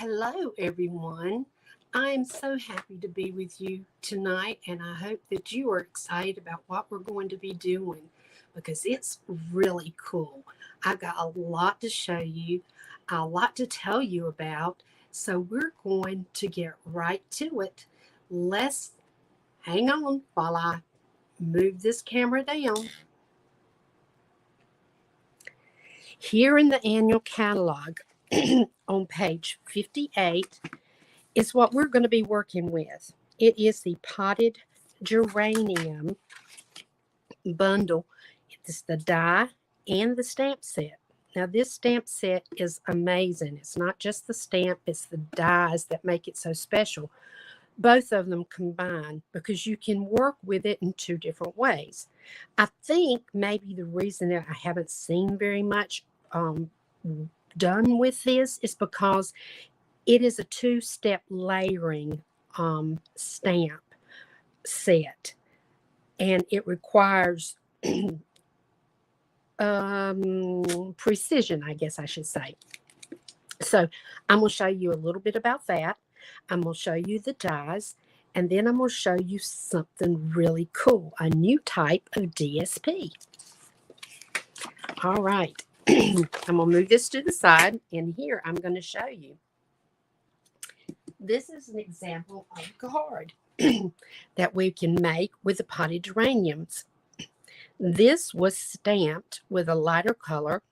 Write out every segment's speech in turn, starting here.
Hello, everyone. I am so happy to be with you tonight, and I hope that you are excited about what we're going to be doing because it's really cool. I've got a lot to show you, a lot to tell you about, so we're going to get right to it. Let's hang on while I move this camera down. Here in the annual catalog on page 58 is what we're going to be working with. It is the Potted Geranium bundle. It's the die and the stamp set. Now, this stamp set is amazing. It's not just the stamp, it's the dies that make it so special. Both of them combined because you can work with it in two different ways. I think maybe the reason that I haven't seen very much done with this is because it is a two-step layering stamp set, and it requires precision, I guess I should say. So I'm going to show you a little bit about that. I'm going to show you the dies, and then I'm going to show you something really cool, a new type of DSP. All right. I'm going to move this to the side, and here I'm going to show you. This is an example of a card that we can make with the potted geraniums. This was stamped with a lighter color,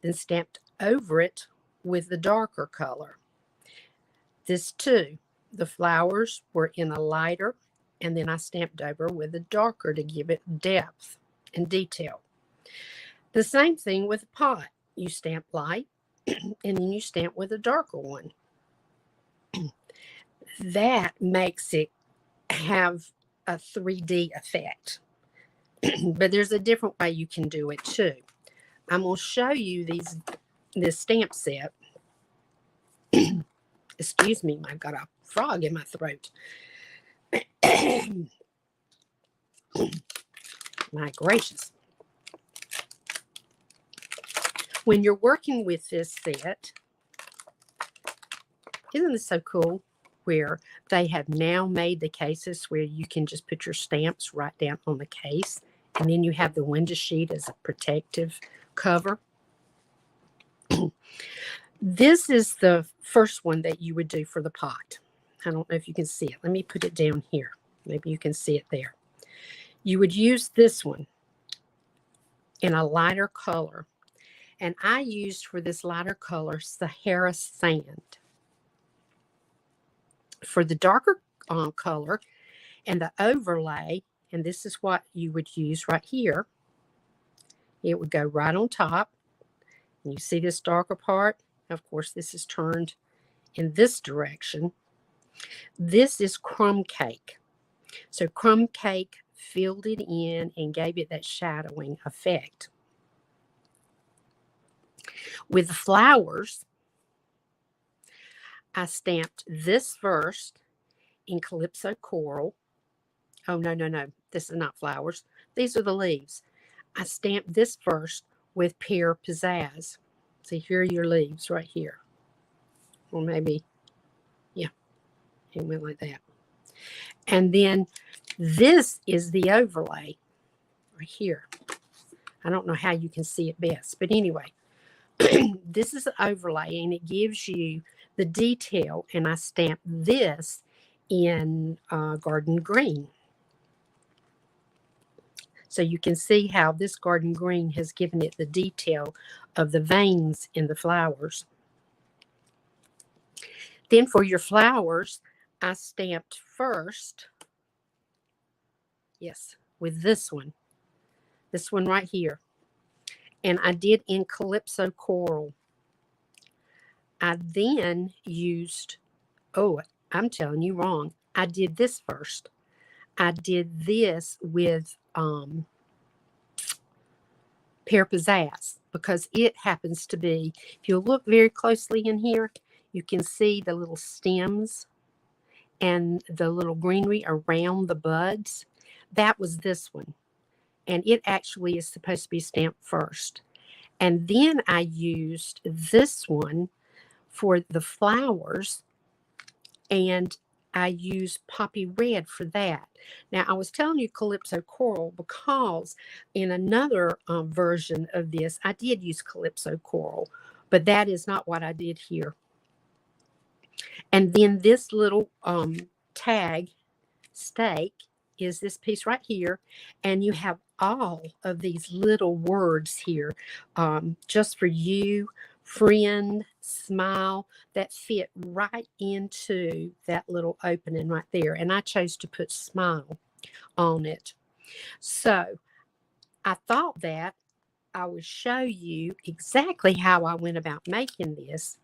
then stamped over it with the darker color. This too, the flowers were in a lighter, and then I stamped over with a darker to give it depth and detail. The same thing with the pot. You stamp light, and then you stamp with a darker one. That makes it have a 3D effect. But there's a different way you can do it too. I'm going to show you this stamp set. Excuse me, I've got a frog in my throat. My gracious. When you're working with this set, isn't this so cool? Where they have now made the cases where you can just put your stamps right down on the case, and then you have the window sheet as a protective cover. This is the first one that you would do for the pot. I don't know if you can see it. Let me put it down here. Maybe you can see it there. You would use this one in a lighter color, and I used for this lighter color Sahara Sand. For the darker color and the overlay, and this is what you would use right here, it would go right on top. And you see this darker part? Of course, this is turned in this direction. This is crumb cake. So crumb cake filled it in and gave it that shadowing effect. With the flowers, I stamped this first in Calypso Coral. Oh, no. This is not flowers. These are the leaves. I stamped this first with Pear Pizzazz. See, here are your leaves right here. Or maybe, yeah, it went like that. And then this is the overlay right here. I don't know how you can see it best, but anyway, this is the overlay, and it gives you the detail, and I stamped this in garden green. So you can see how this garden green has given it the detail of the veins in the flowers. Then for your flowers, I stamped first, yes, with this one right here. And I did in Calypso Coral. I then used, oh, I'm telling you wrong. I did this first. I did this with Pear Pizzazz because it happens to be, if you look very closely in here, you can see the little stems and the little greenery around the buds. That was this one. And it actually is supposed to be stamped first. And then I used this one for the flowers, and I use poppy red for that. Now, I was telling you calypso coral because in another version of this, I did use calypso coral, but that is not what I did here. And then this little tag stake is this piece right here, and you have all of these little words here, just for you, friend, smile, that fit right into that little opening right there. And I chose to put smile on it. So I thought that I would show you exactly how I went about making this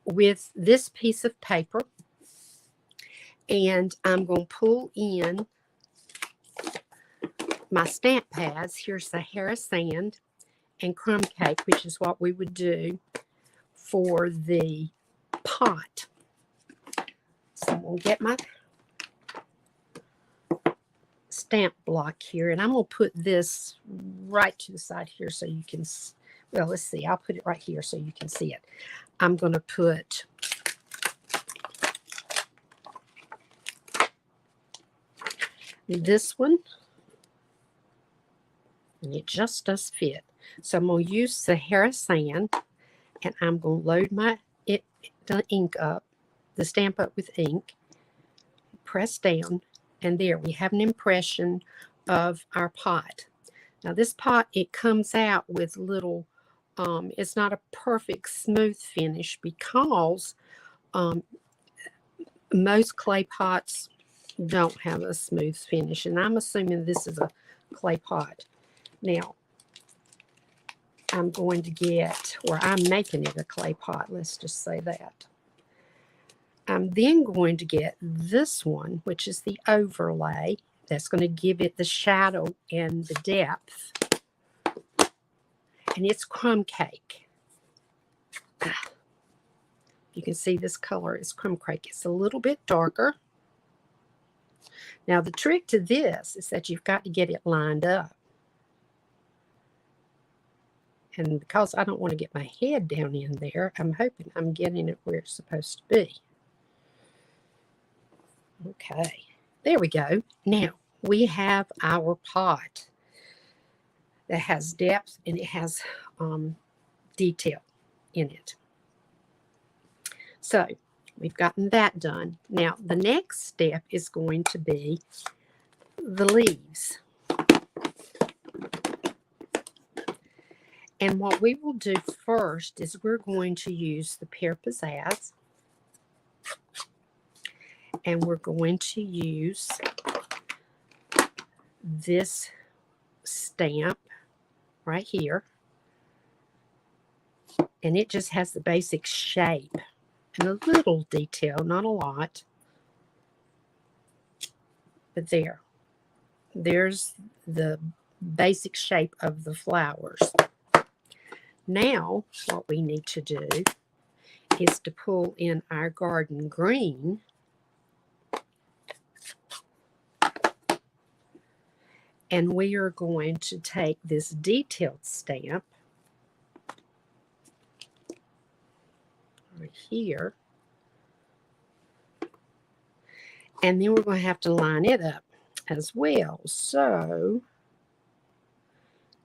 with this piece of paper. And I'm going to pull in my stamp pads. Here's Sahara Sand and Crumb Cake, which is what we would do for the pot. So I'm going to get my stamp block here, and I'm going to put this right to the side here so you can, well, let's see. I'll put it right here so you can see it. I'm going to put this one, and it just does fit. So I'm going to use Sahara Sand, and I'm going to load the ink up, the stamp up with ink, press down, and there we have an impression of our pot. Now this pot, it comes out with little, it's not a perfect smooth finish because most clay pots don't have a smooth finish, and I'm assuming this is a clay pot. Now, I'm going to get, or I'm making it a clay pot, let's just say that. I'm then going to get this one, which is the overlay. That's going to give it the shadow and the depth. And it's Crumb Cake. You can see this color is Crumb Cake. It's a little bit darker. Now, the trick to this is that you've got to get it lined up. And because I don't want to get my head down in there, I'm hoping I'm getting it where it's supposed to be. Okay, there we go. Now, we have our pot that has depth and it has detail in it. So, we've gotten that done. Now, the next step is going to be the leaves. And what we will do first is we're going to use the Pear Pizzazz. And we're going to use this stamp right here. And it just has the basic shape and a little detail, not a lot. But there's the basic shape of the flowers. Now, what we need to do is to pull in our garden green. And we are going to take this detailed stamp right here. And then we're going to have to line it up as well. So,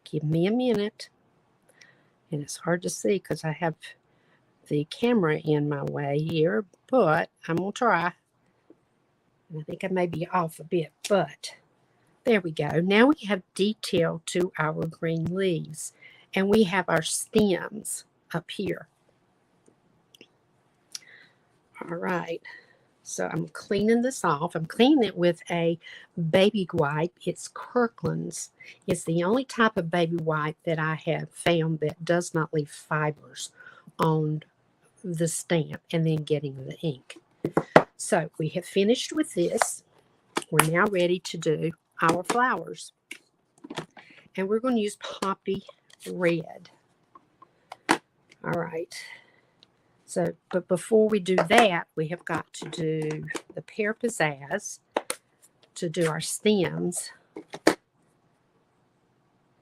give me a minute. And it's hard to see because I have the camera in my way here, but I'm going to try. And I think I may be off a bit, but there we go. Now we have detail to our green leaves, and we have our stems up here. All right. So I'm cleaning this off. I'm cleaning it with a baby wipe. It's Kirkland's. It's the only type of baby wipe that I have found that does not leave fibers on the stamp and then getting the ink. So we have finished with this. We're now ready to do our flowers. And we're going to use Poppy Red. All right. So, but before we do that, we have got to do the Pear Pizzazz to do our stems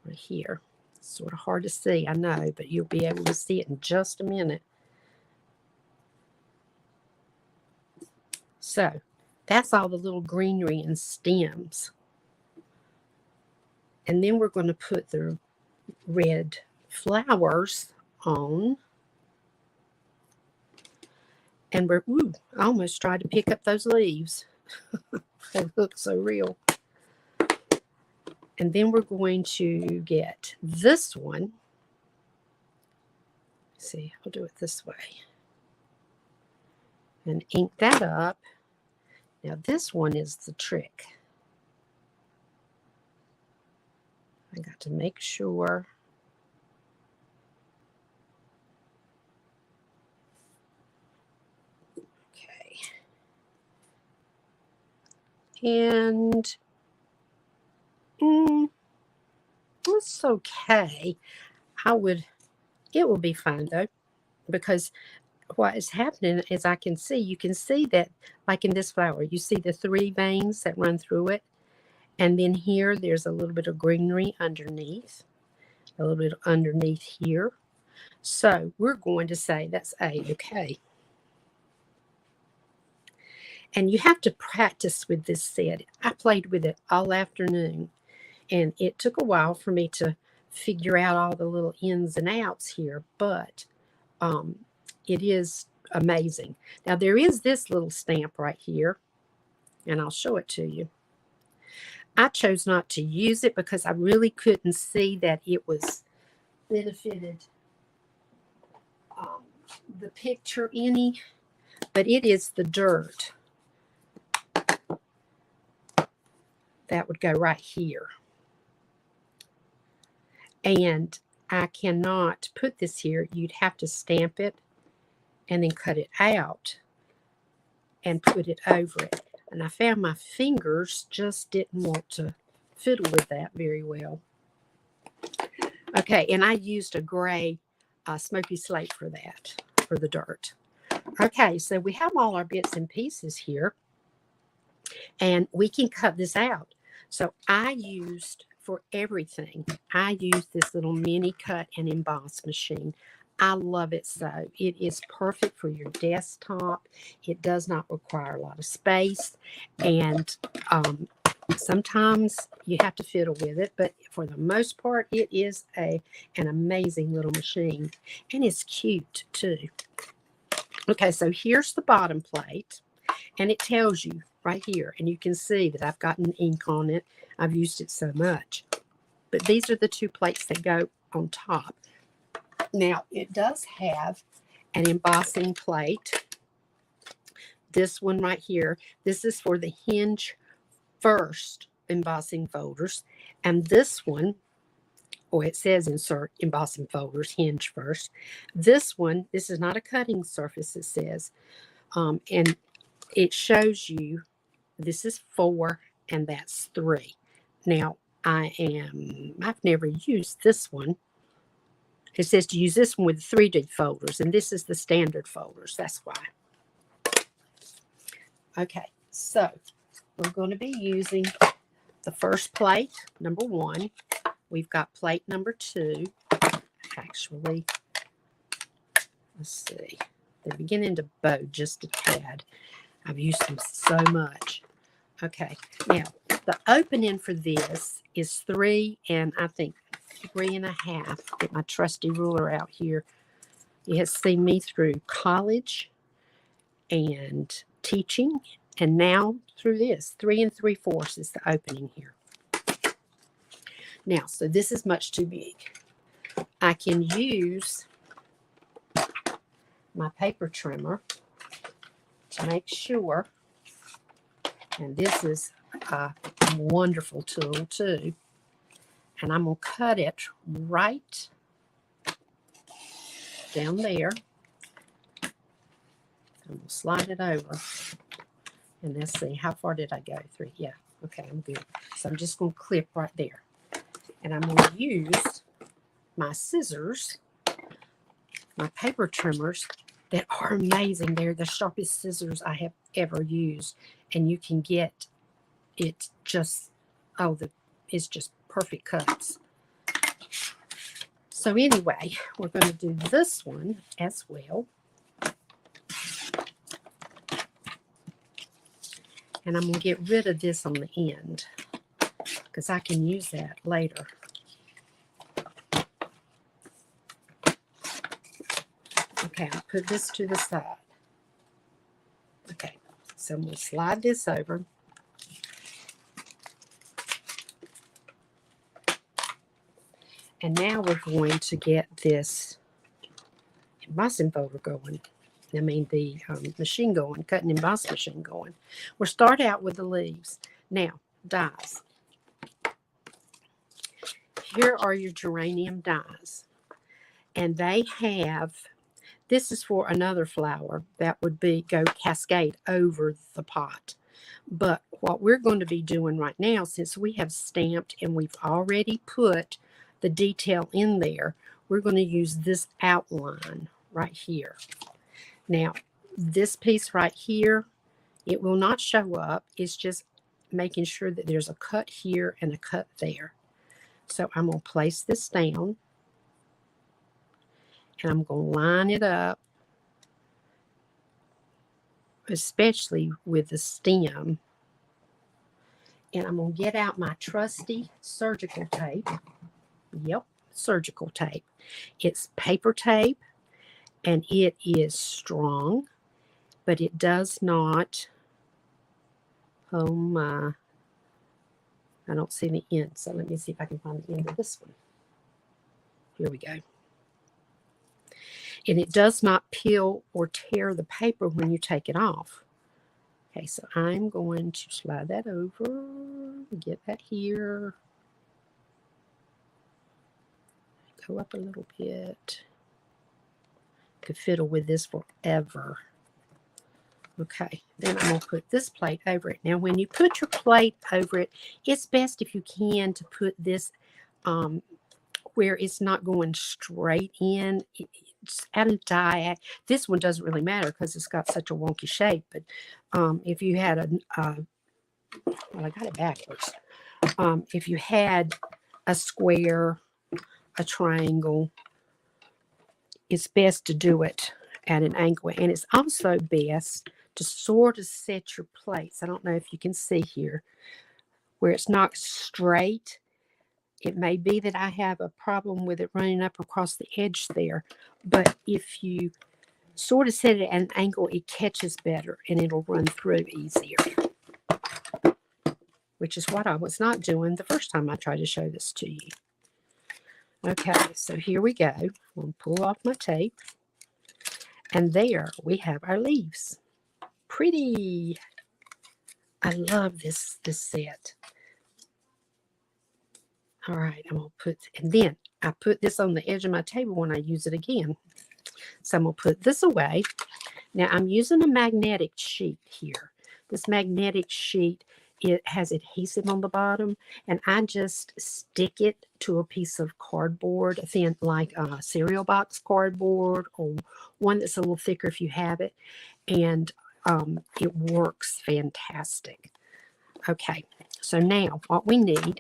right here. Sort of hard to see, I know, but you'll be able to see it in just a minute. So that's all the little greenery and stems. And then we're going to put the red flowers on. And we're, ooh, I almost tried to pick up those leaves. They look so real. And then we're going to get this one. Let's see, I'll do it this way. And ink that up. Now this one is the trick. I got to make sure. Okay. And it's okay. It will be fine though, because what is happening is you can see that, like in this flower, you see the 3 veins that run through it. And then here, there's a little bit of greenery underneath, a little bit underneath here. So we're going to say that's okay. And you have to practice with this set. I played with it all afternoon, and it took a while for me to figure out all the little ins and outs here, but it is amazing. Now, there is this little stamp right here, and I'll show it to you. I chose not to use it because I really couldn't see that it was benefited the picture any, but it is the dirt that would go right here. And I cannot put this here. You'd have to stamp it and then cut it out and put it over it. And I found my fingers just didn't want to fiddle with that very well. Okay, and I used a gray smoky slate for that, for the dirt. Okay, so we have all our bits and pieces here, and we can cut this out. So for everything, I used this little mini cut and emboss machine. I love it so. It is perfect for your desktop. It does not require a lot of space, and sometimes you have to fiddle with it, but for the most part, it is an amazing little machine, and it's cute too. Okay, so here's the bottom plate, and it tells you right here, and you can see that I've gotten ink on it. I've used it so much. But these are the 2 plates that go on top. Now, it does have an embossing plate. This one right here, this is for the hinge first embossing folders. And this one, it says insert embossing folders, hinge first. This one, this is not a cutting surface, it says. And it shows you this is 4 and that's 3. Now, I've never used this one. It says to use this one with 3D folders, and this is the standard folders. That's why. Okay, so we're going to be using the first plate, number 1. We've got plate number 2. Actually, let's see. They're beginning to bow just a tad. I've used them so much. Okay, now the opening for this is 3 and I think 3.5. Get my trusty ruler out here. It has seen me through college and teaching, and now through this. 3 3/4 is the opening here. Now, so this is much too big. I can use my paper trimmer to make sure, and this is a wonderful tool too, and I'm going to cut it right down there. I'm going to slide it over, and let's see, how far did I go? 3, yeah, okay, I'm good. So I'm just going to clip right there, and I'm going to use my scissors, my paper trimmers that are amazing. They're the sharpest scissors I have ever used, and you can get it just, it's just perfect cuts. So anyway, we're going to do this one as well. And I'm going to get rid of this on the end because I can use that later. Okay, I'll put this to the side. Okay, so I'm going to slide this over. And now we're going to get this embossing folder going. I mean the machine going, cutting emboss machine going. We'll start out with the leaves. Now, dies. Here are your geranium dies. And they have, this is for another flower that would be go cascade over the pot. But what we're going to be doing right now, since we have stamped and we've already put the detail in there, we're going to use this outline right here. Now, this piece right here, it will not show up. It's just making sure that there's a cut here and a cut there. So I'm going to place this down, and I'm going to line it up, especially with the stem. And I'm going to get out my trusty surgical tape. Yep, surgical tape. It's paper tape, and it is strong, but it does not, oh my, I don't see the end. So let me see if I can find the end of this one. Here we go. And it does not peel or tear the paper when you take it off. Okay, so I'm going to slide that over, get that here, go up a little bit. Could fiddle with this forever. Okay, then I'm going to put this plate over it. Now, when you put your plate over it, it's best if you can to put this where it's not going straight in. It's at a diag. This one doesn't really matter because it's got such a wonky shape. But if you had well, I got it backwards. If you had a square, a triangle, it's best to do it at an angle. And it's also best to sort of set your plates. I don't know if you can see here where it's not straight. It may be that I have a problem with it running up across the edge there, but if you sort of set it at an angle, it catches better and it'll run through easier, which is what I was not doing the first time I tried to show this to you. Okay, so here we go. I'm going to pull off my tape, and there we have our leaves. Pretty. I love this set. All right, I'm going to put, and then I put this on the edge of my table when I use it again. So I'm going to put this away. Now I'm using a magnetic sheet here. This magnetic sheet, it has adhesive on the bottom, and I just stick it to a piece of cardboard, thin, like a cereal box cardboard, or one that's a little thicker if you have it, and it works fantastic. Okay, so now what we need,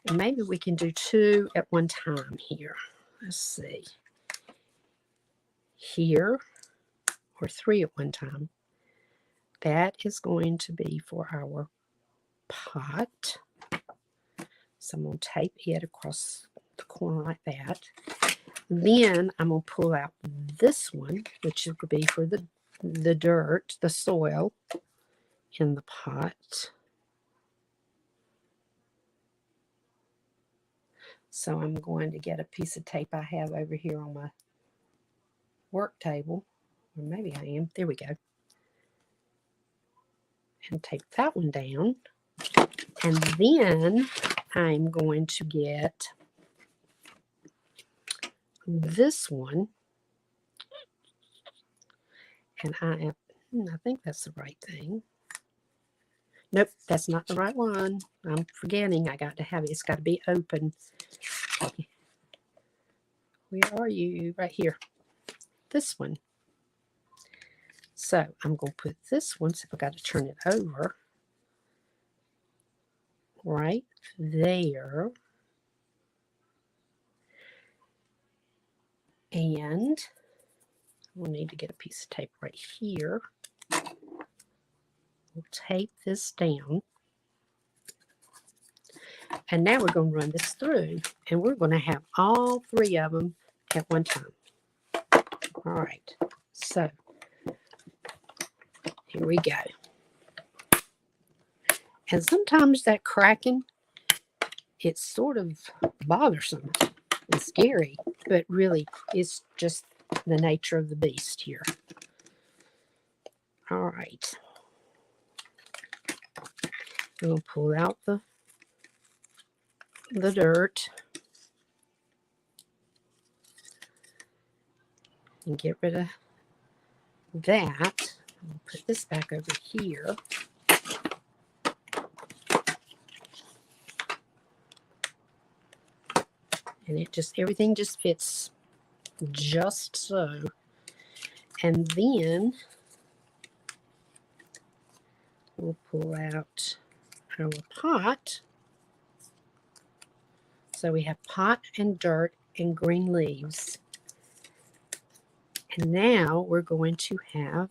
and maybe we can do two at one time here. Let's see. Here, or three at one time. That is going to be for our pot. So I'm going to tape it across the corner like that. Then I'm going to pull out this one, which would be for the dirt, the soil in the pot. So I'm going to get a piece of tape I have over here on my work table. Or maybe I am. There we go. And tape that one down. And then I'm going to get this one. And I think that's the right thing. Nope, that's not the right one. I'm forgetting. I got to have it. It's got to be open. Where are you? Right here. This one. So I'm going to put this one. So I've got to turn it over. Right there. And we'll need to get a piece of tape right here. We'll tape this down. And now we're going to run this through, and we're going to have all 3 of them at one time. All right, so here we go. And sometimes that cracking, it's sort of bothersome and scary, but really it's just the nature of the beast here. All right. We'll pull out the dirt and get rid of that. We'll put this back over here. And it just, everything just fits just so. And then we'll pull out our pot. So we have pot and dirt and green leaves. And now we're going to have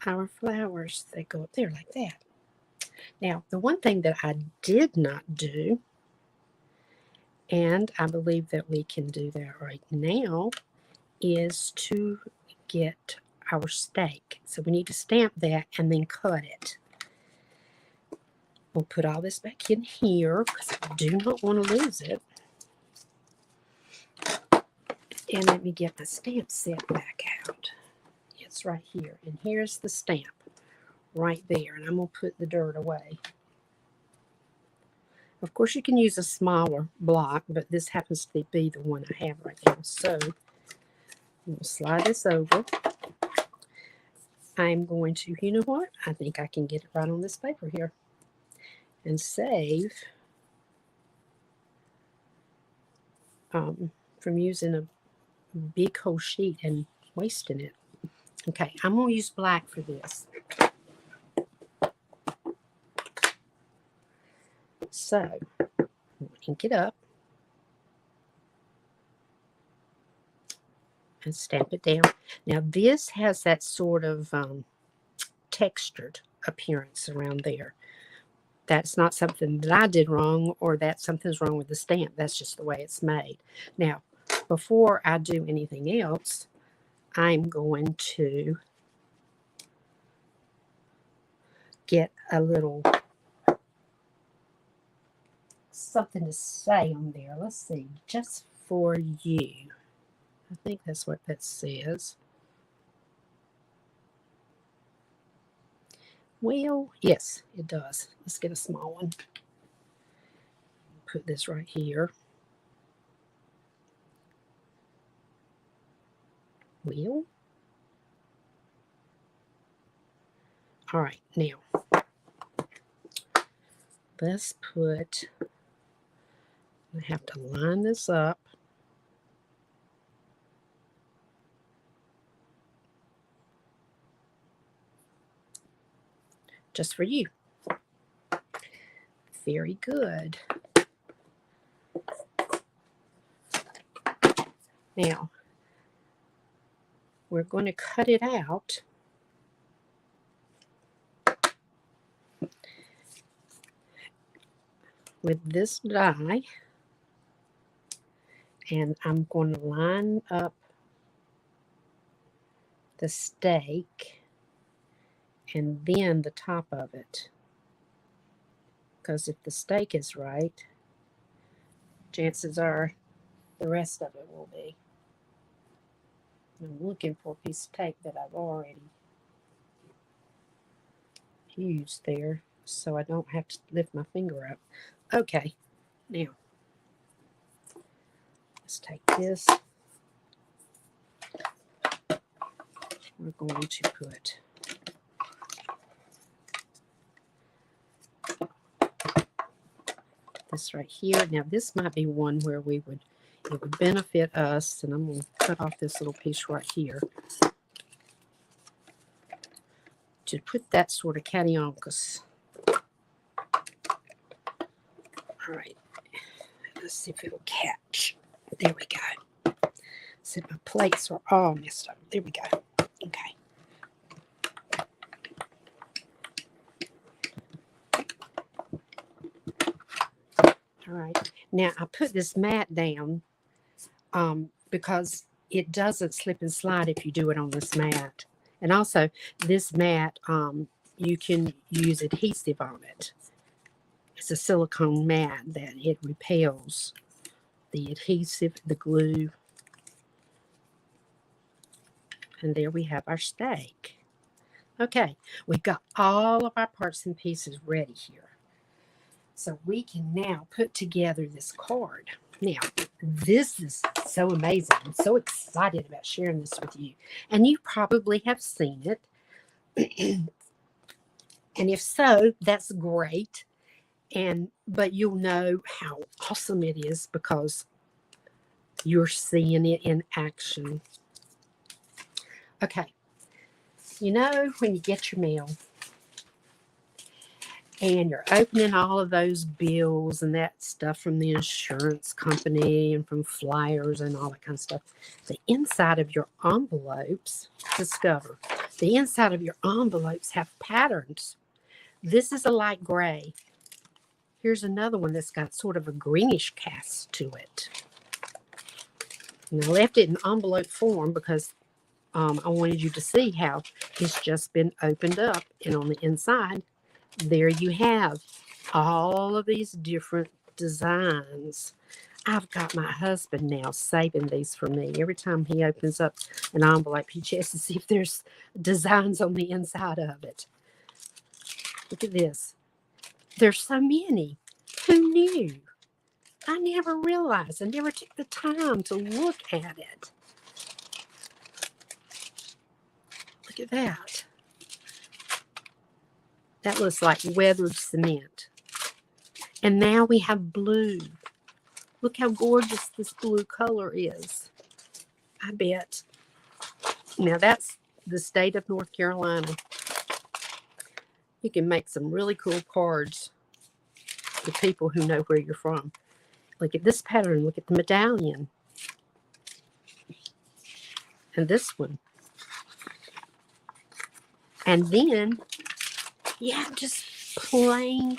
our flowers that go up there like that. Now, the one thing that I did not do, and I believe that we can do that right now, is to get our stake. So we need to stamp that and then cut it. We'll put all this back in here because I do not want to lose it. And let me get my stamp set back out. It's right here. And here's the stamp right there. And I'm going to put the dirt away. Of course, you can use a smaller block, but this happens to be the one I have right now. So we'll slide this over. I'm going to, you know what? I think I can get it right on this paper here and save from using a big whole sheet and wasting it. Okay, I'm going to use black for this. So, we'll ink it up and stamp it down. Now, this has that sort of textured appearance around there. That's not something that I did wrong or that something's wrong with the stamp. That's just the way it's made. Now, before I do anything else, I'm going to get a little something to say on there. Let's see, just for you. I think that's what that says. Well, yes, it does. Let's get a small one. Put this right here. Well, all right, now let's put, I have to line this up. Just for you. Very good. Now, we're going to cut it out. With this die, and I'm going to line up the stake and then the top of it, because if the stake is right, chances are the rest of it will be. I'm looking for a piece of tape that I've already used there so I don't have to lift my finger up. Okay, now let's take this. We're going to put this right here. Now this might be one where it would benefit us, and I'm going to cut off this little piece right here to put that sort of cattywampus. All right, let's see if it'll catch. There we go. See, my plates are all messed up. There we go. Okay. All right. Now, I put this mat down because it doesn't slip and slide if you do it on this mat. And also, this mat, you can use adhesive on it. It's a silicone mat that it repels the adhesive, the glue. And there we have our steak. Okay, we've got all of our parts and pieces ready here. So we can now put together this card. Now, this is so amazing. I'm so excited about sharing this with you. And you probably have seen it. And if so, that's great. But you'll know how awesome it is because you're seeing it in action. Okay. You know, when you get your mail and you're opening all of those bills and that stuff from the insurance company and from flyers and all that kind of stuff, the inside of your envelopes, discover, the inside of your envelopes have patterns. This is a light gray. Here's another one that's got sort of a greenish cast to it. And I left it in envelope form because I wanted you to see how it's just been opened up. And on the inside, there you have all of these different designs. I've got my husband now saving these for me. Every time he opens up an envelope, he checks to see if there's designs on the inside of it. Look at this. There's so many. Who knew? I never realized. I never took the time to look at it. Look at that. That looks like weathered cement. And now we have blue. Look how gorgeous this blue color is. I bet. Now that's the state of North Carolina. You can make some really cool cards for people who know where you're from. Look at this pattern. Look at the medallion. And this one. And then you have just plain,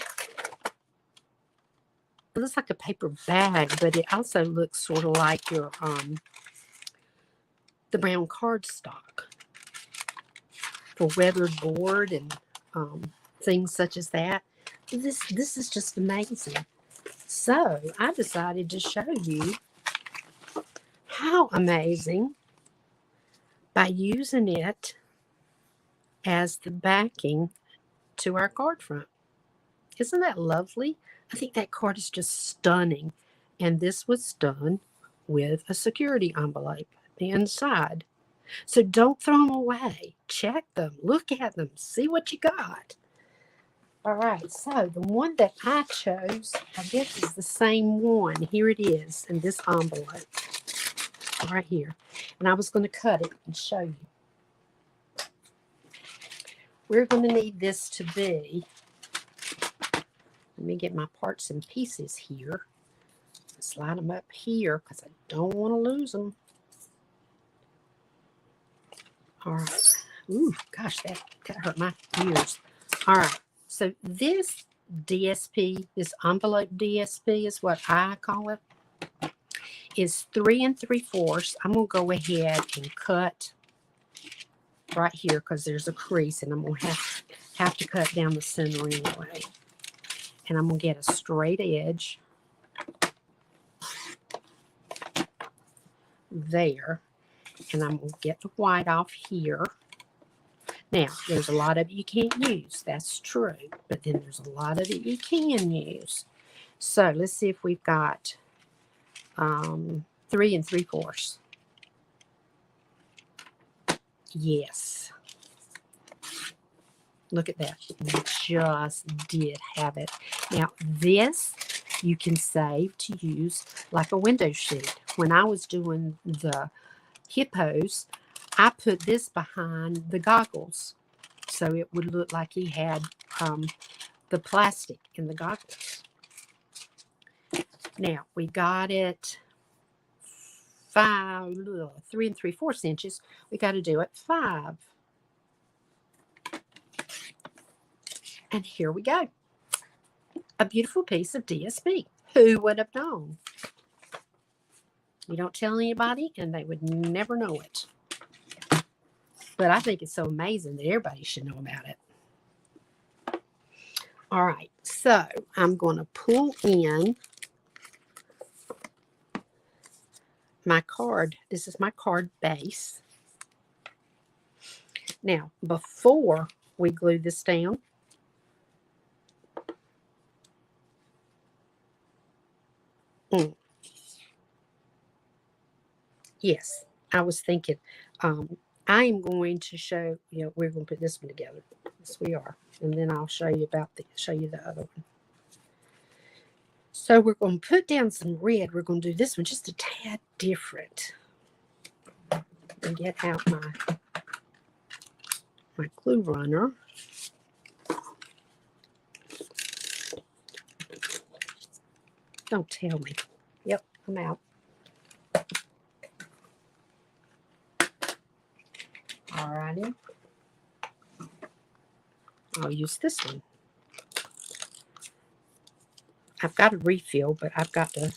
it looks like a paper bag, but it also looks sort of like your the brown cardstock for weathered board and things such as that. This is just amazing. So I decided to show you how amazing by using it as the backing to our card front. Isn't that lovely? I think that card is just stunning. And this was done with a security envelope inside. So don't throw them away. Check them. Look at them. See what you got. All right. So the one that I chose, I guess, is the same one. Here it is in this envelope. Right here. And I was going to cut it and show you. We're going to need this to be, let me get my parts and pieces here. Slide them up here because I don't want to lose them. All right. Ooh, gosh, that hurt my ears. All right. So this DSP, this envelope DSP is what I call it, is 3 3/4. I'm going to go ahead and cut right here because there's a crease and I'm going to have to cut down the center anyway. And I'm going to get a straight edge there. And I'm going to get the white off here. Now, there's a lot of it you can't use. That's true. But then there's a lot of it you can use. So let's see if we've got 3 3/4. Yes. Look at that. We just did have it. Now, this you can save to use like a window sheet. When I was doing the hippos, I put this behind the goggles. So it would look like he had the plastic in the goggles. Now, we got it 3 3/4 inches. We got to do it 5. And here we go. A beautiful piece of DSP. Who would have known? You don't tell anybody and they would never know it. But I think it's so amazing that everybody should know about it. All right, so I'm going to pull in my card. This is my card base. Now, before we glue this down, yes, I was thinking, I am going to show, we're going to put this one together. Yes, we are. And then I'll show you the other one. So we're going to put down some red. We're going to do this one just a tad different. And get out my glue runner. Don't tell me. Yep, I'm out. Alrighty. I'll use this one. I've got a refill, but I've got to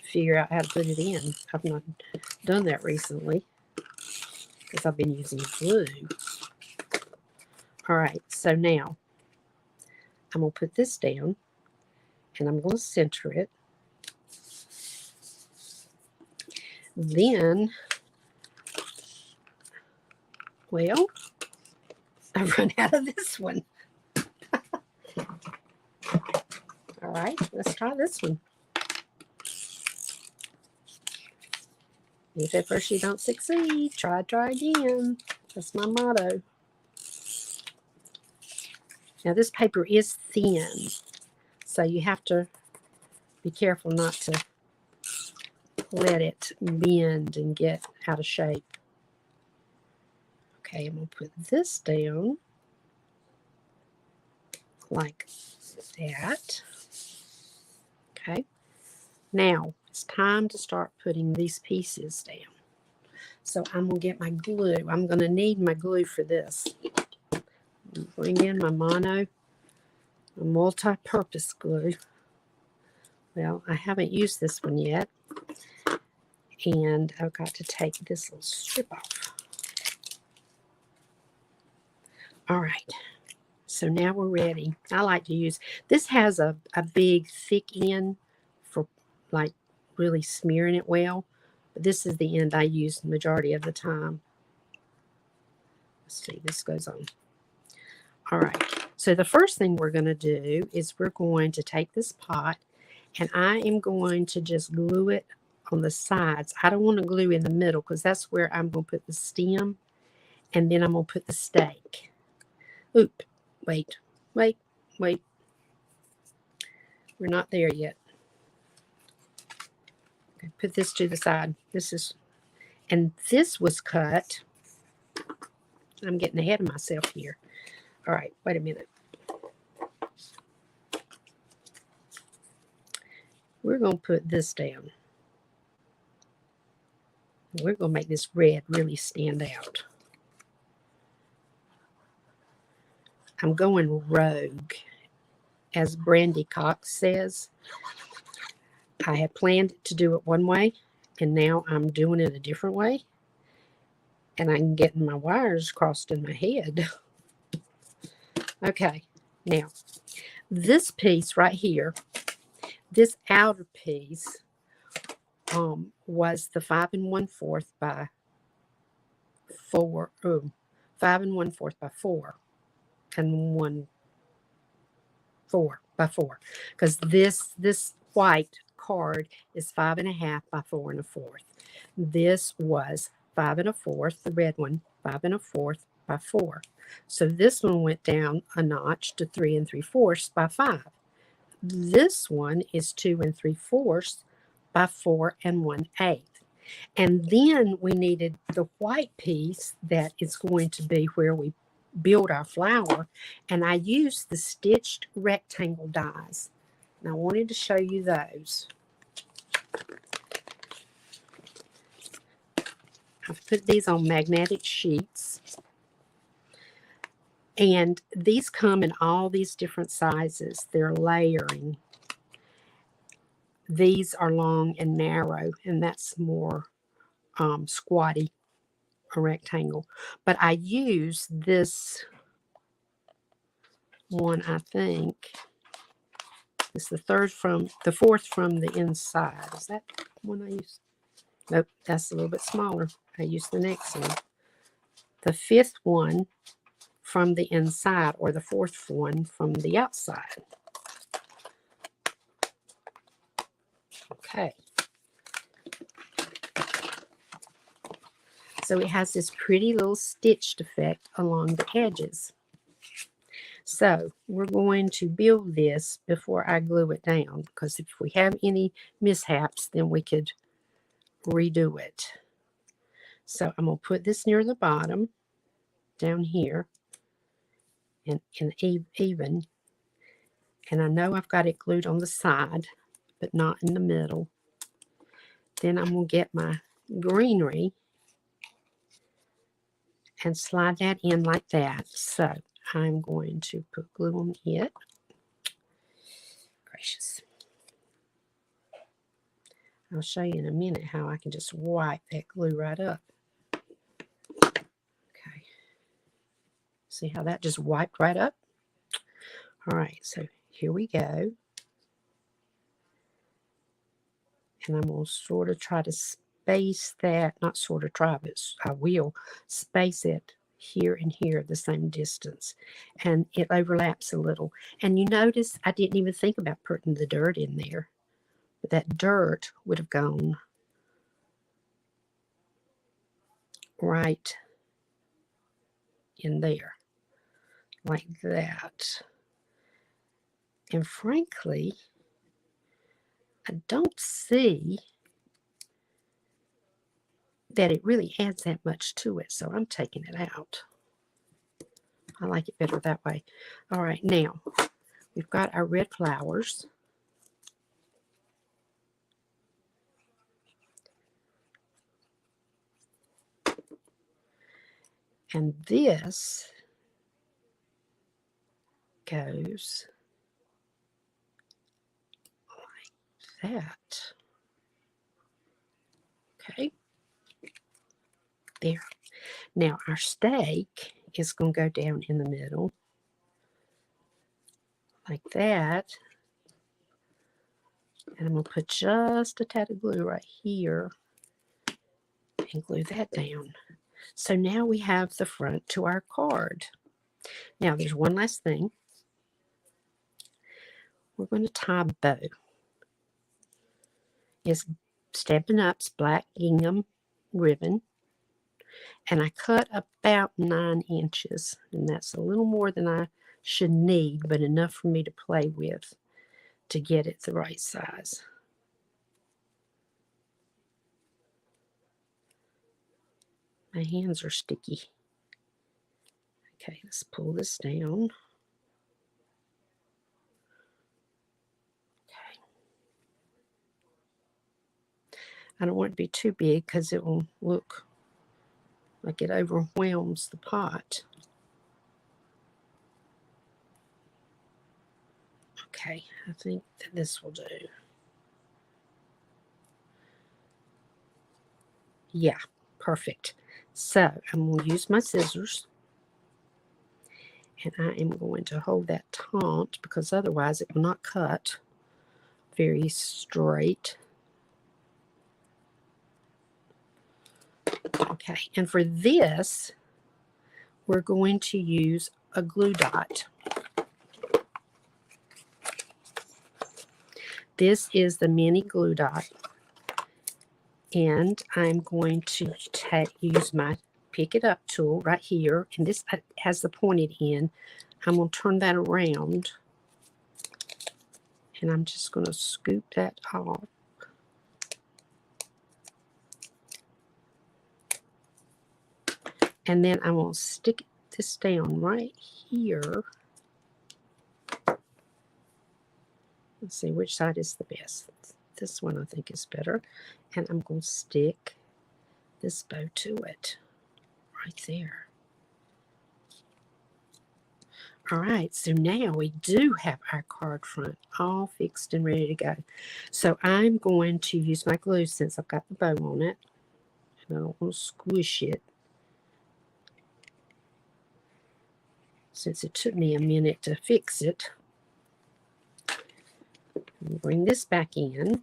figure out how to put it in. I've not done that recently because I've been using glue. All right, so now I'm going to put this down and I'm going to center it. Then, well, I've run out of this one. All right, let's try this one. If at first you don't succeed, try again. That's my motto. Now this paper is thin, so you have to be careful not to let it bend and get out of shape. Okay, I'm going to put this down like that. Okay, now it's time to start putting these pieces down. So I'm going to get my glue. I'm going to need my glue for this. Bring in my multi-purpose glue. Well, I haven't used this one yet. And I've got to take this little strip off. All right. So now we're ready. I like to use, this has a big thick end for like really smearing it well. But this is the end I use the majority of the time. Let's see, this goes on. All right. So the first thing we're going to do is we're going to take this pot and I am going to just glue it on the sides. I don't want to glue in the middle because that's where I'm going to put the stem and then I'm going to put the stake. Oop, wait. We're not there yet. Okay, put this to the side. This was cut. I'm getting ahead of myself here. All right, wait a minute. We're going to put this down. We're going to make this red really stand out. I'm going rogue, as Brandy Cox says. I had planned to do it one way, and now I'm doing it a different way. And I'm getting my wires crossed in my head. Okay, now, this piece right here, this outer piece, was the 5 1/4 by 4. 5 1/4 by 4 and 1/4 by 4, because this white card is 5 1/2 by 4 1/4. This was 5 1/4, the red one, 5 1/4 by 4. So this one went down a notch to 3 3/4 by 5. This one is 2 3/4 by 4 1/8. And then we needed the white piece that is going to be where we build our flower. And I used the stitched rectangle dies. And I wanted to show you those. I've put these on magnetic sheets. And these come in all these different sizes. They're layering. These are long and narrow, and that's more squatty, a rectangle. But I use this one, I think. It's the fourth from the inside. Is that one I use? Nope, that's a little bit smaller. I use the next one. The fifth one from the inside, or the fourth one from the outside. Okay. So it has this pretty little stitched effect along the edges. So we're going to build this before I glue it down, because if we have any mishaps, then we could redo it. So I'm going to put this near the bottom, down here, and even. And I know I've got it glued on the side, but not in the middle. Then I'm going to get my greenery and slide that in like that. So I'm going to put glue on it. Gracious. I'll show you in a minute how I can just wipe that glue right up. Okay. See how that just wiped right up? All right, so here we go. And I'm going to sort of try to space that, not sort of try, but I will space it here and here the same distance. And it overlaps a little. And you notice I didn't even think about putting the dirt in there. But that dirt would have gone right in there, like that. And frankly, I don't see that it really adds that much to it, so I'm taking it out. I like it better that way. All right, now we've got our red flowers. And this goes like that. Okay. There. Now our stake is going to go down in the middle like that. And I'm going to put just a tad of glue right here and glue that down. So now we have the front to our card. Now there's one last thing. We're going to tie a bow. It's Stampin' Up's black gingham ribbon. And I cut about 9 inches. And that's a little more than I should need, but enough for me to play with to get it the right size. My hands are sticky. Okay, let's pull this down. Okay. I don't want it to be too big because it will look like it overwhelms the pot. Okay, I think that this will do. Yeah, perfect. So I'm going to use my scissors. And I am going to hold that taut because otherwise it will not cut very straight. Okay, and for this, we're going to use a glue dot. This is the mini glue dot. And I'm going to use my pick it up tool right here. And this has the pointed end. I'm going to turn that around. And I'm just going to scoop that off. And then I'm going to stick this down right here. Let's see which side is the best. This one I think is better. And I'm going to stick this bow to it right there. All right, so now we do have our card front all fixed and ready to go. So I'm going to use my glue since I've got the bow on it. And I don't want to squish it, since it took me a minute to fix it. Bring this back in.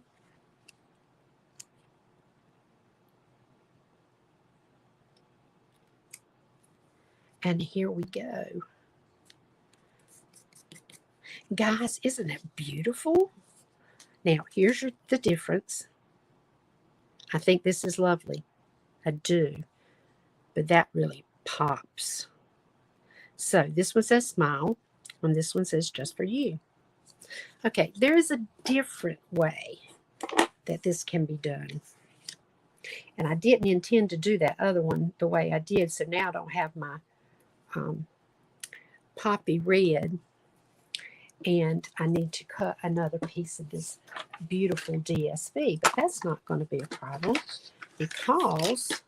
And here we go. Guys, isn't it beautiful? Now, here's the difference. I think this is lovely. I do. But that really pops. So this one says smile, and this one says just for you. Okay, there is a different way that this can be done. And I didn't intend to do that other one the way I did, so now I don't have my poppy red. And I need to cut another piece of this beautiful DSP, but that's not going to be a problem because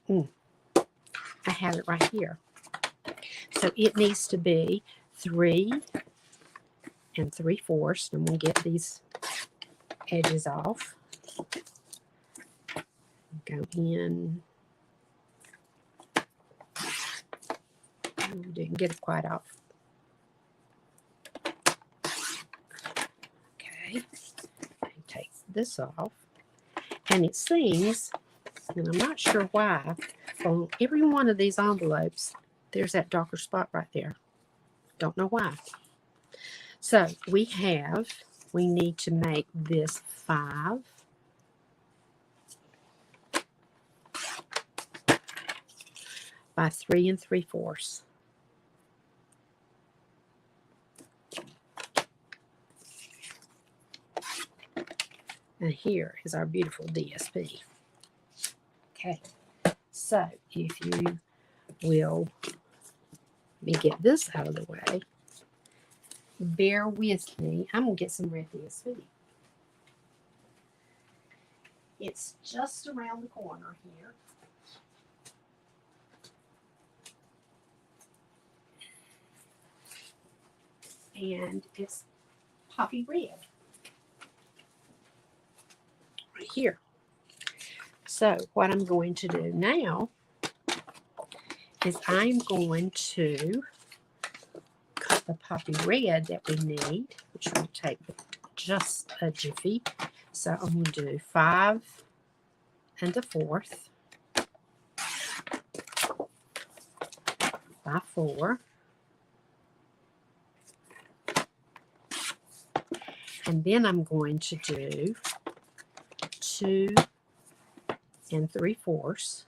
I have it right here. So it needs to be 3 3/4. I'm going to get these edges off. Go in. Didn't get it quite off. Okay. Take this off. And it seems, and I'm not sure why, on every one of these envelopes, there's that darker spot right there. Don't know why. So we need to make this 5 by 3 3/4. And here is our beautiful DSP. Okay, so if you will, let me get this out of the way. Bear with me. I'm going to get some red DSP. It's just around the corner here. And it's poppy red. Right here. So what I'm going to do now is I'm going to cut the poppy red that we need, which will take just a jiffy. So I'm going to do 5 1/4 by 4. And then I'm going to do 2 3/4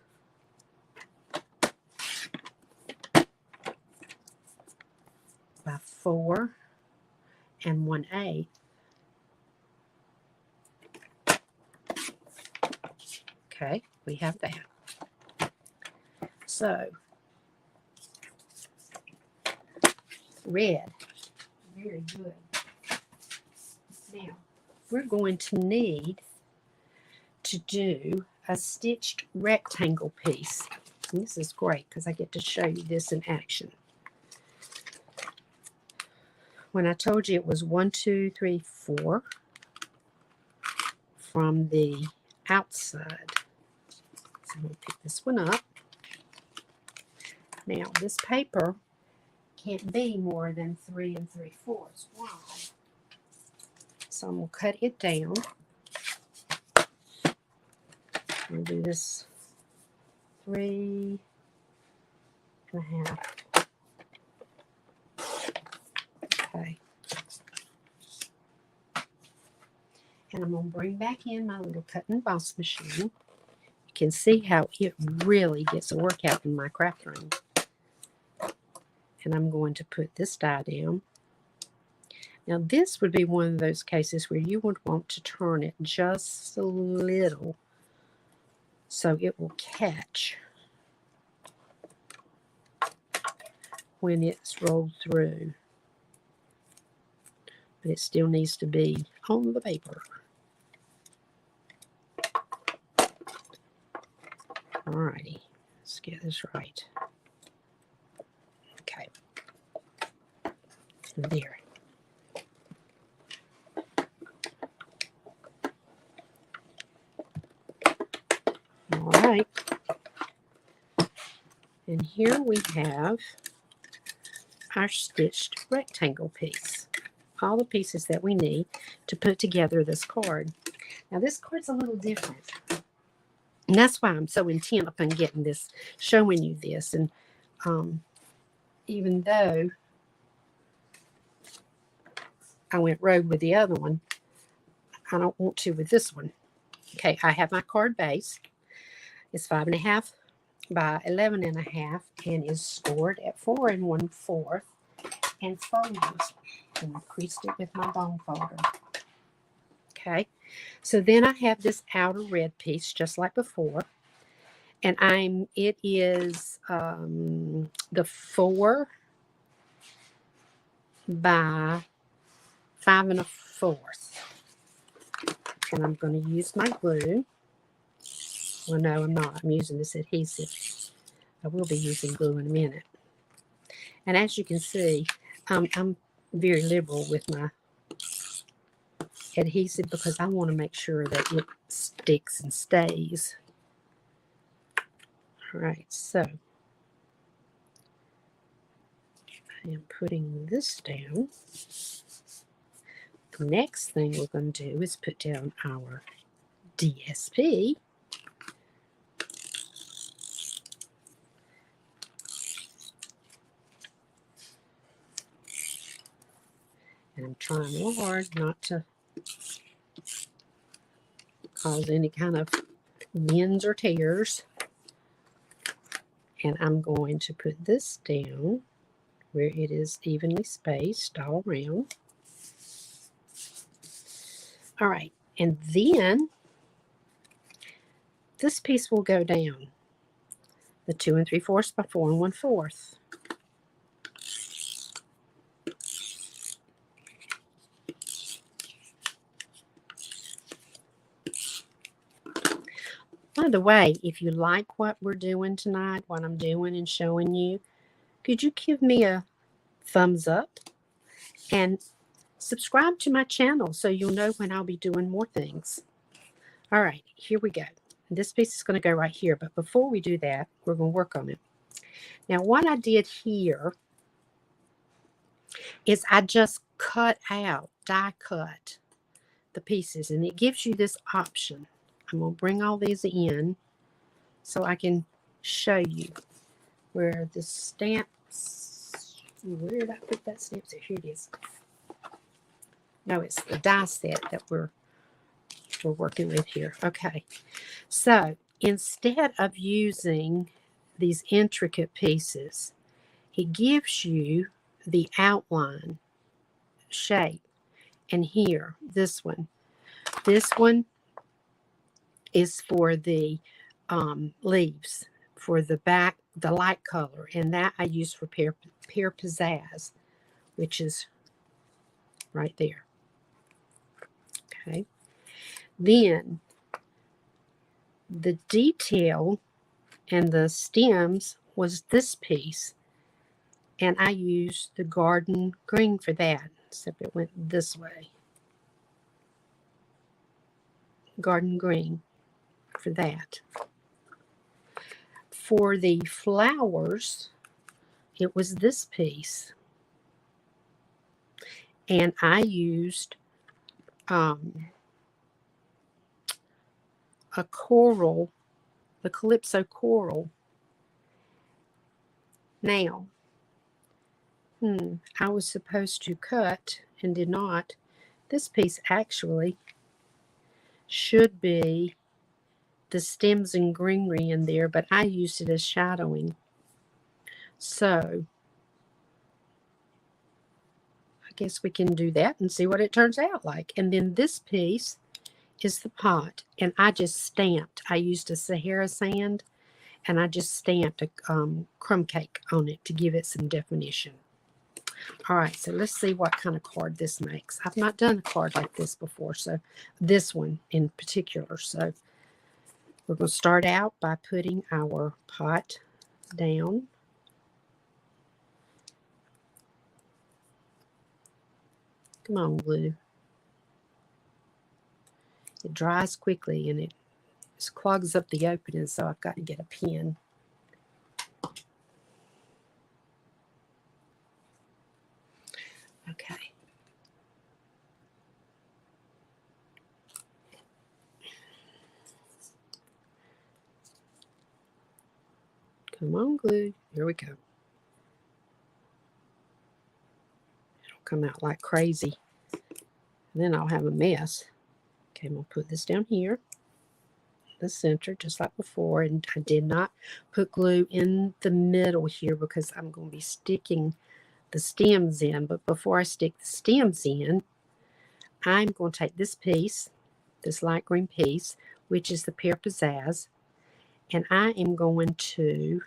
by 4 1/8. Okay, we have that. So, red, very good. Now, we're going to need to do a stitched rectangle piece. And this is great because I get to show you this in action. When I told you it was 1, 2, 3, 4 from the outside. So I'm going to pick this one up. Now, this paper can't be more than 3 3/4 wide. So I'm going to cut it down. I'm going to do this 3 1/2. Okay. And I'm going to bring back in my little cut and emboss machine. You can see how it really gets a workout in my craft room. And I'm going to put this die down. Now this would be one of those cases where you would want to turn it just a little so it will catch when it's rolled through. But it still needs to be on the paper. All righty. Let's get this right. Okay. There. All right. And here we have our stitched rectangle piece. All the pieces that we need to put together this card. Now this card's a little different. And that's why I'm so intent upon getting this, showing you this. And even though I went rogue with the other one, I don't want to with this one. Okay, I have my card base. It's 5.5 by 11.5 and is scored at 4 1/4 and folded. And I creased it with my bone folder. Okay, so then I have this outer red piece just like before, and it is the 4 by 5 1/4, and I'm going to use my glue. Well, no, I'm not. I'm using this adhesive. I will be using glue in a minute. And as you can see, I'm very liberal with my adhesive because I want to make sure that it sticks and stays. All right, so I am putting this down. The next thing we're going to do is put down our DSP. And I'm trying real hard not to cause any kind of bends or tears. And I'm going to put this down where it is evenly spaced all around. All right, and then this piece will go down the 2 3/4 by 4 1/4. By the way, if you like what we're doing tonight, what I'm doing and showing you, could you give me a thumbs up and subscribe to my channel so you'll know when I'll be doing more things. All right, here we go. This piece is going to go right here, but before we do that, we're going to work on it. Now, what I did here is I just die cut the pieces, and it gives you this option. I'm going to bring all these in so I can show you where the stamps, where did I put that stamp set? Here it is. No, it's the die set that we're working with here. Okay, so instead of using these intricate pieces, it gives you the outline shape. And here, this one is for the leaves, for the back, the light color, and that I use for pear pizzazz, which is right there. Okay, then the detail and the stems was this piece, and I used the garden green for that, except it went this way. Garden green for that. For the flowers, it was this piece, and I used a coral, the Calypso coral. Now, I was supposed to cut and did not. This piece actually should be the stems and greenery in there, but I used it as shadowing. So I guess we can do that and see what it turns out like. And then this piece is the pot, and I just stamped. I used a Sahara sand, and I just stamped a crumb cake on it to give it some definition. All right, so let's see what kind of card this makes. I've not done a card like this before, so this one in particular. So We're going to start out by putting our pot down. Come on, glue. It dries quickly and it clogs up the opening, so I've got to get a pen. Okay. Come on, glue. Here we go. It'll come out like crazy. And then I'll have a mess. Okay, I'm going to put this down here, the center, just like before. And I did not put glue in the middle here because I'm going to be sticking the stems in. But before I stick the stems in, I'm going to take this piece, this light green piece, which is the pear pizzazz, and I am going to,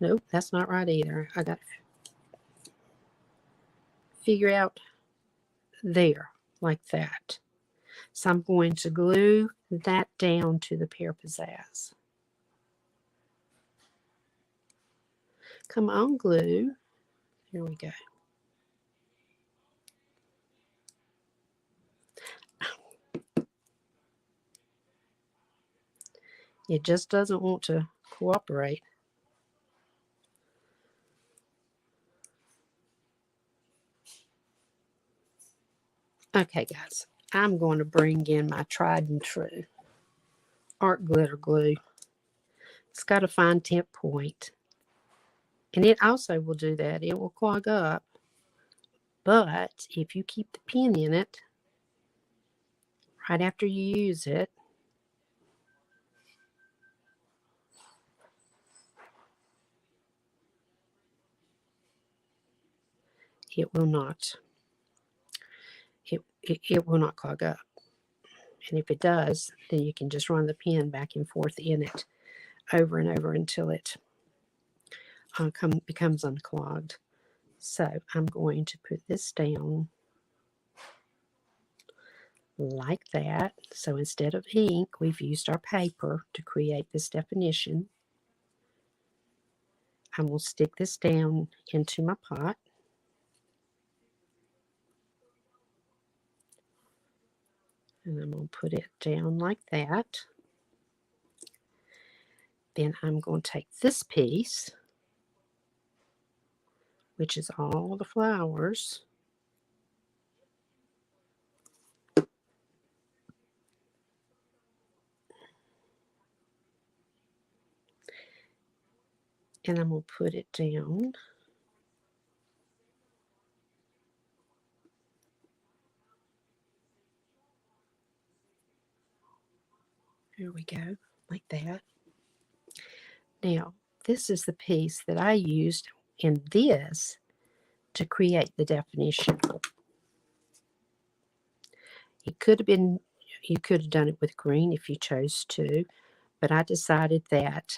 nope, that's not right either. I got to figure out there, like that. So I'm going to glue that down to the pear pizzazz. Come on, glue. Here we go. It just doesn't want to cooperate. Okay, guys, I'm going to bring in my tried and true art glitter glue. It's got a fine tip point. And it also will do that. It will clog up. But if you keep the pin in it right after you use it, it will not. It will not clog up. And if it does, then you can just run the pin back and forth in it over and over until it becomes unclogged. So I'm going to put this down like that. So instead of ink, we've used our paper to create this definition. I'm going to stick this down into my pot. And I'm going to put it down like that. Then I'm going to take this piece, which is all the flowers, and I'm going to put it down. There we go, like that. Now, this is the piece that I used in this to create the definition. It could have been, you could have done it with green if you chose to, but I decided that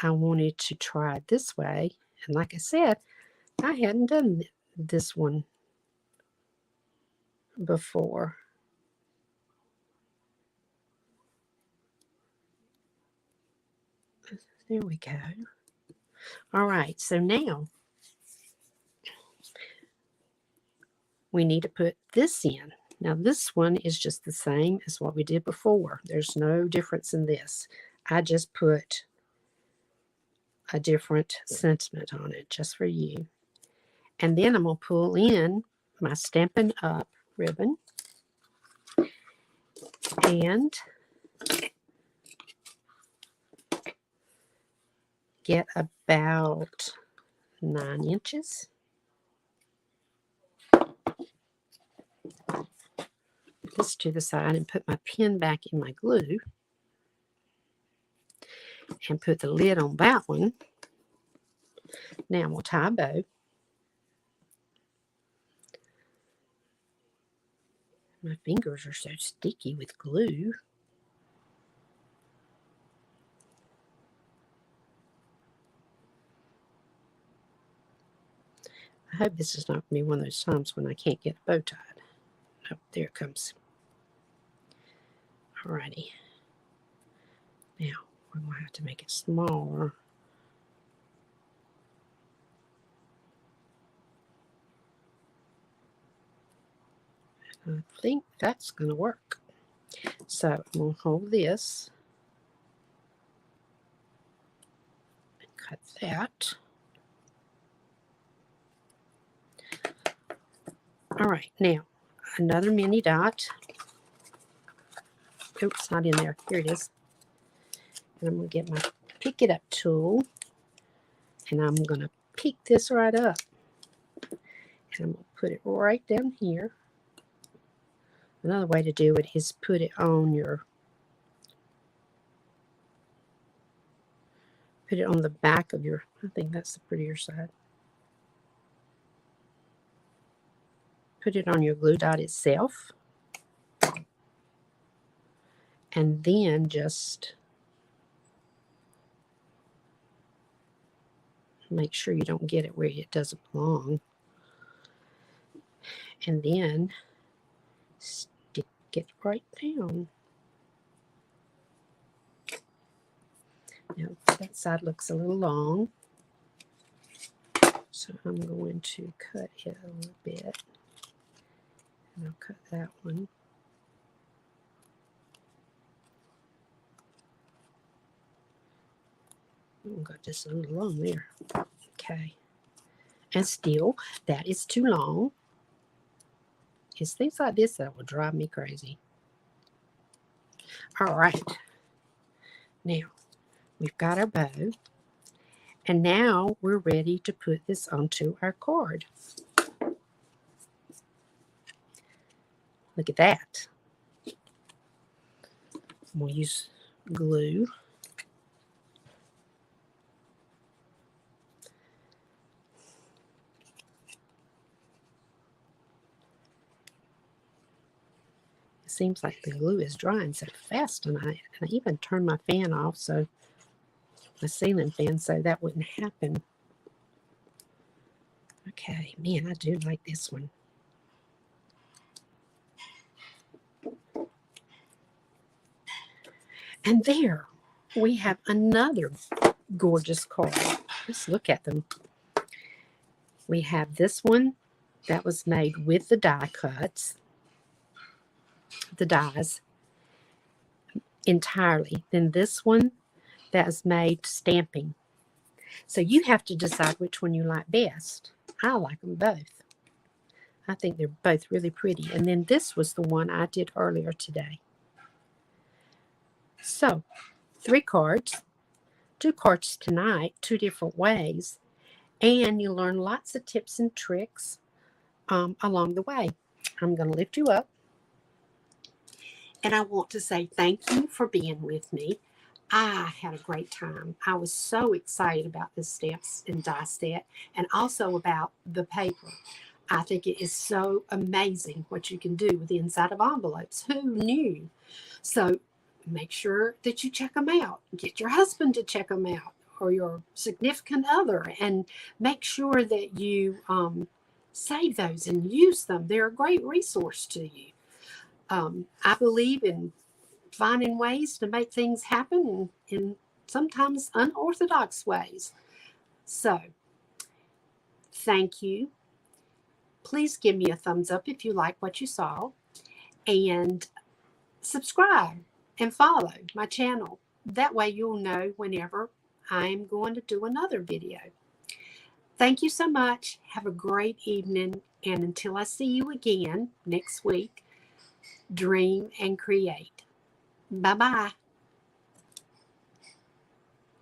I wanted to try it this way. And like I said, I hadn't done this one before. There we go. All right, so now we need to put this in. Now this one is just the same as what we did before. There's no difference in this. I just put a different sentiment on it just for you. And then I'm going to pull in my Stampin' Up ribbon and get about 9 inches. Put this to the side and put my pin back in my glue and put the lid on that one. Now we'll tie a bow. My fingers are so sticky with glue. I hope this is not going to be one of those times when I can't get a bow tied. Oh, there it comes. Alrighty. Now, we're going to have to make it smaller. I think that's going to work. So I'm going to hold this and cut that. All right, now another mini dot. Oops, not in there. Here it is. And I'm going to get my pick it up tool, and I'm going to pick this right up. And I'm going to put it right down here. Another way to do it is put it on the back of your, I think that's the prettier side. Put it on your glue dot itself. And then just make sure you don't get it where it doesn't belong. And then stick it right down. Now that side looks a little long, so I'm going to cut it a little bit. And I'll cut that one. I've got just a little long there. Okay. And still, that is too long. It's things like this that will drive me crazy. All right. Now, we've got our bow. And now we're ready to put this onto our card. Look at that. We'll use glue. It seems like the glue is drying so fast tonight. And I even turned my fan off, so my ceiling fan, so that wouldn't happen. Okay, man, I do like this one. And there we have another gorgeous card. Let's look at them. We have this one that was made with the die cuts, the dies entirely. Then this one that is made stamping. So you have to decide which one you like best. I like them both. I think they're both really pretty. And then this was the one I did earlier today. So 3 cards, 2 cards tonight, 2 different ways. And you learn lots of tips and tricks along the way. I'm going to lift you up. And I want to say thank you for being with me. I had a great time. I was so excited about this stamps and die set, and also about the paper. I think it is so amazing what you can do with the inside of envelopes. Who knew? So make sure that you check them out. Get your husband to check them out, or your significant other, and make sure that you save those and use them. They're a great resource to you. I believe in finding ways to make things happen in sometimes unorthodox ways. So, thank you. Please give me a thumbs up if you like what you saw, and subscribe and follow my channel. That way you'll know whenever I'm going to do another video. Thank you so much. Have a great evening, and until I see you again next week, dream and create. Bye-bye.